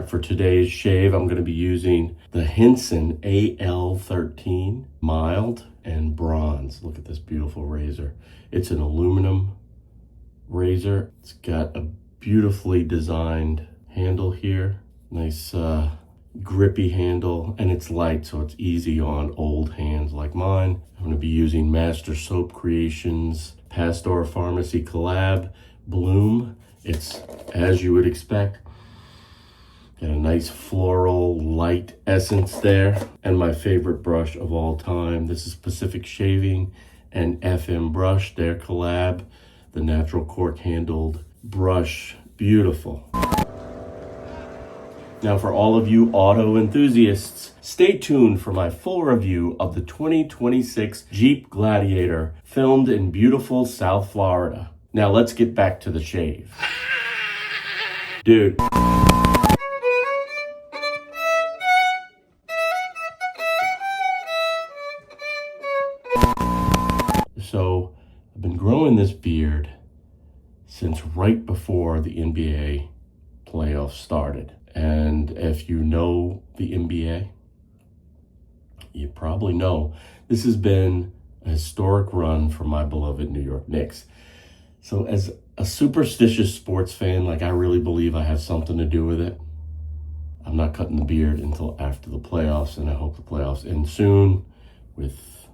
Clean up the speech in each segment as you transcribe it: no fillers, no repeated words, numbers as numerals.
right, for today's shave, I'm going to be using the Henson AL13 Mild and Bronze. Look at this beautiful razor. It's an aluminum razor. It's got a beautifully designed handle here. Nice grippy handle, and it's light, so it's easy on old hands like mine. I'm going to be using Master Soap Creations Pasteur Pharmacy Collab Bloom. It's as you would expect. Got a nice floral light essence there. And my favorite brush of all time. This is Pacific Shaving and FM brush, their collab. The natural cork handled brush. Beautiful. Now for all of you auto enthusiasts, stay tuned for my full review of the 2026 Jeep Gladiator, filmed in beautiful South Florida. Now let's get back to the shave. Dude. So I've been growing this beard since right before the NBA playoffs started. And if you know the NBA, you probably know this has been a historic run for my beloved New York Knicks. So as a superstitious sports fan, like I really believe I have something to do with it. I'm not cutting the beard until after the playoffs, and I hope the playoffs end soon with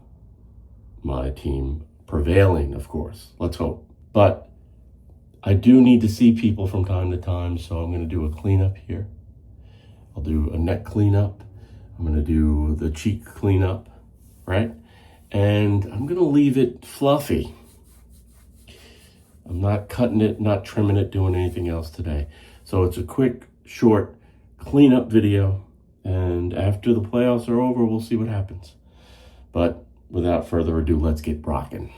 my team prevailing, of course. Let's hope. But I do need to see people from time to time, so I'm going to do a cleanup here. I'll do a neck cleanup. I'm going to do the cheek cleanup, right? And I'm going to leave it fluffy. I'm not cutting it, not trimming it, doing anything else today. So it's a quick, short cleanup video. And after the playoffs are over, we'll see what happens. But without further ado, let's get rocking.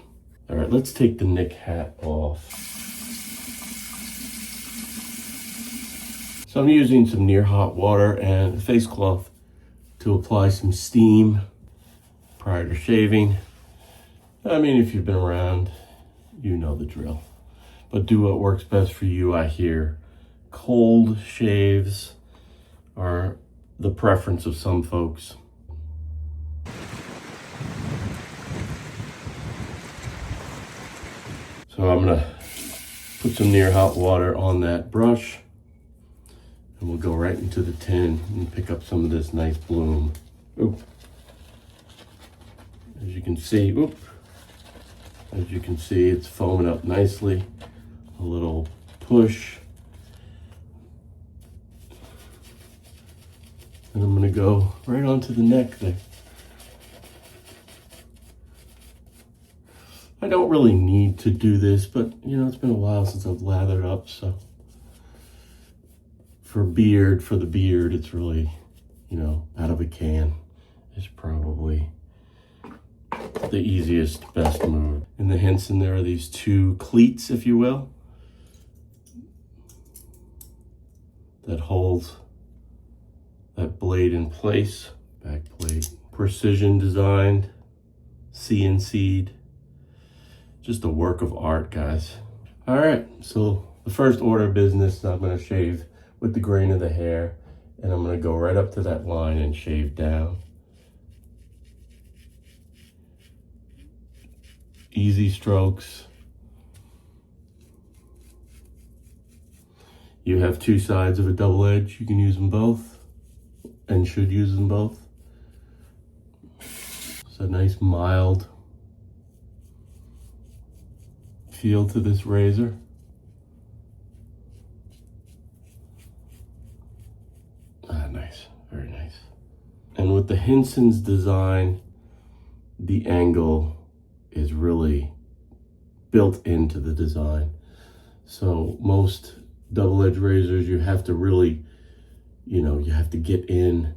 All right, let's take the Knick hat off. So I'm using some near hot water and a face cloth to apply some steam prior to shaving. I mean, if you've been around, you know the drill. But do what works best for you. I hear cold shaves are the preference of some folks. So I'm gonna put some near hot water on that brush, and we'll go right into the tin and pick up some of this nice bloom. Oop. As you can see, it's foaming up nicely. A little push. And I'm gonna go right onto the neck there. I don't really need to do this, but you know, it's been a while since I've lathered up, so for the beard, it's really, you know, out of a can is probably the easiest, best move. In the Henson, there are these two cleats, if you will, that hold that blade in place. Back blade, precision designed, CNC'd. Just a work of art, guys. All right, so the first order of business, I'm gonna shave with the grain of the hair, and I'm gonna go right up to that line and shave down. Easy strokes. You have two sides of a double edge. You can use them both, and should use them both. It's a nice mild feel to this razor. Nice, very nice. And with the Henson's design, the angle is really built into the design. So most double-edged razors, you have to really, you know, you have to get in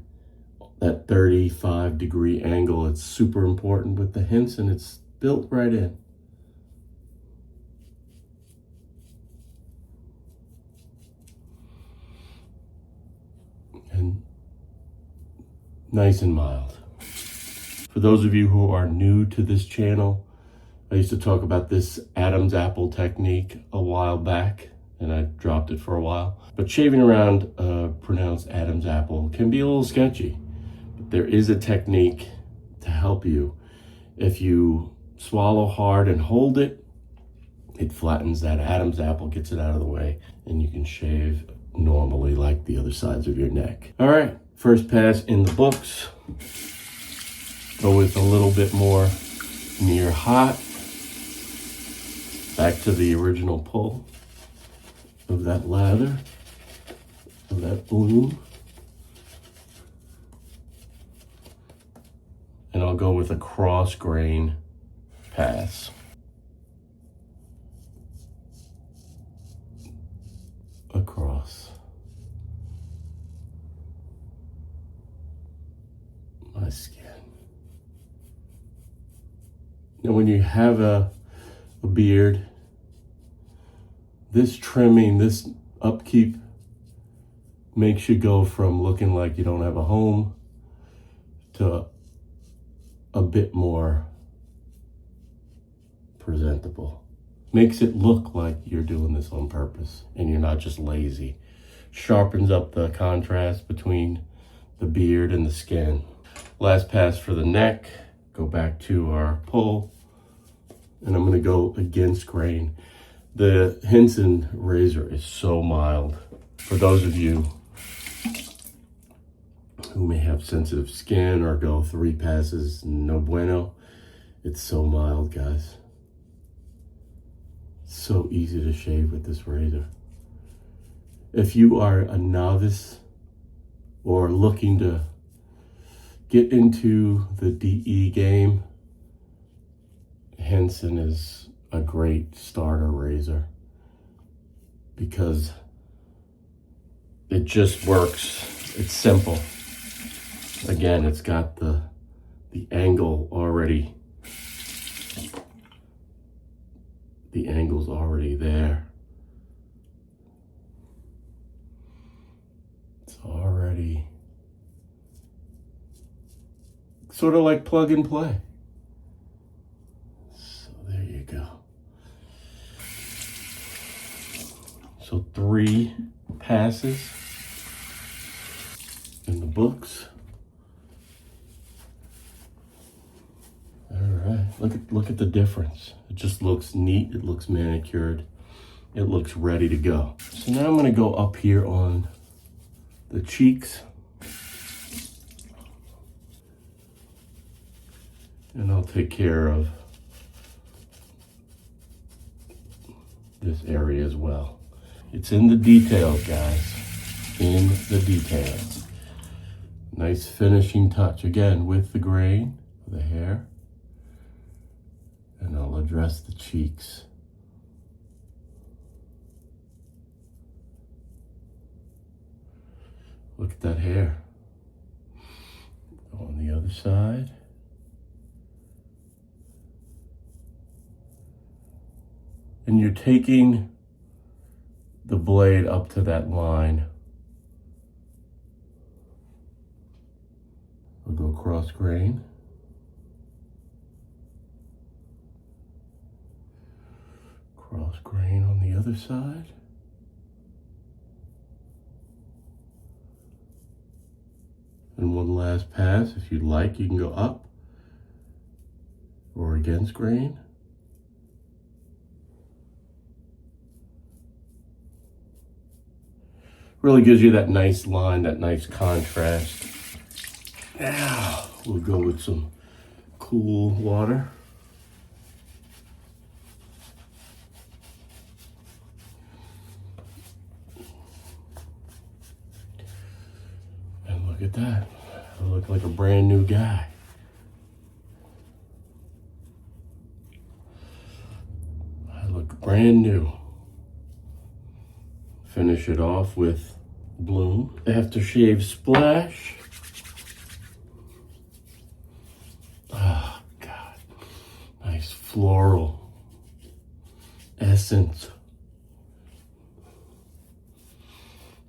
that 35-degree angle. It's super important. With the Henson, it's built right in. And nice and mild. For those of you who are new to this channel, I used to talk about this Adam's apple technique a while back. and I dropped it for a while. But shaving around pronounced Adam's apple can be a little sketchy. But there is a technique to help you. If you swallow hard and hold it, it flattens that Adam's apple, gets it out of the way, and you can shave normally like the other sides of your neck. All right, first pass in the books. Go with a little bit more near hot. Back to the original pull of that lather, of that bloom. And I'll go with a cross grain pass. Across my skin. Now when you have a beard, this trimming, this upkeep makes you go from looking like you don't have a home to a bit more presentable. Makes it look like you're doing this on purpose and you're not just lazy. Sharpens up the contrast between the beard and the skin. Last pass for the neck. Go back to our pull, and I'm gonna go against grain. The Henson razor is so mild. For those of you who may have sensitive skin or go 3 passes, no bueno, it's so mild, guys. So easy to shave with this razor. If you are a novice or looking to get into the DE game, Henson is a great starter razor because it just works. It's simple. Again, it's got the angle already. The angle's already there. It's already sort of like plug and play. So there you go. So 3 passes in the books. All right, look at the difference. It just looks neat, it looks manicured, it looks ready to go. So now I'm gonna go up here on the cheeks. And I'll take care of this area as well. It's in the details, guys, in the details. Nice finishing touch, again, with the grain of the hair. And I'll address the cheeks. Look at that hair. On the other side. And you're taking the blade up to that line. We'll go cross grain. Cross grain on the other side. And one last pass. If you'd like, you can go up or against grain. Really gives you that nice line, that nice contrast. Now we'll go with some cool water. And look at that. I look like a brand new guy. I look brand new. Finish it off with bloom. Aftershave splash. Oh, God. Nice floral essence.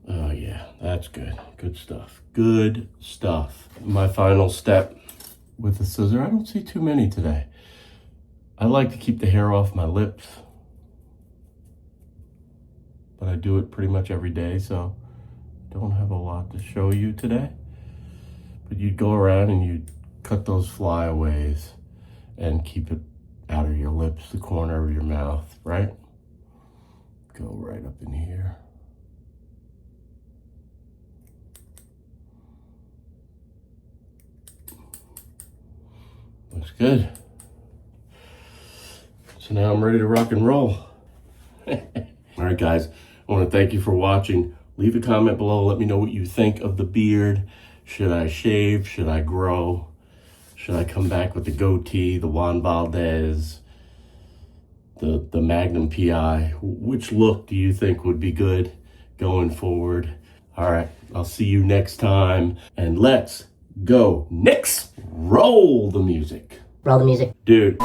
Oh, yeah. That's good. Good stuff. Good stuff. My final step with the scissor. I don't see too many today. I like to keep the hair off my lips. but I do it pretty much every day, so I don't have a lot to show you today. But you'd go around and you'd cut those flyaways and keep it out of your lips, the corner of your mouth, right? Go right up in here. Looks good. So now I'm ready to rock and roll. All right, guys, I want to thank you for watching. Leave a comment below. Let me know what you think of the beard. Should I shave? Should I grow? Should I come back with the goatee, the Juan Valdez, the Magnum PI? Which look do you think would be good going forward? All right, I'll see you next time. And let's go Knicks! Roll the music. Roll the music. Dude.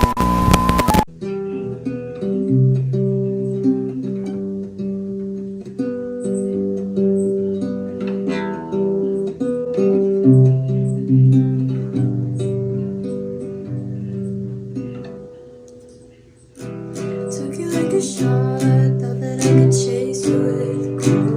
Took you like a shot, thought that I could chase you with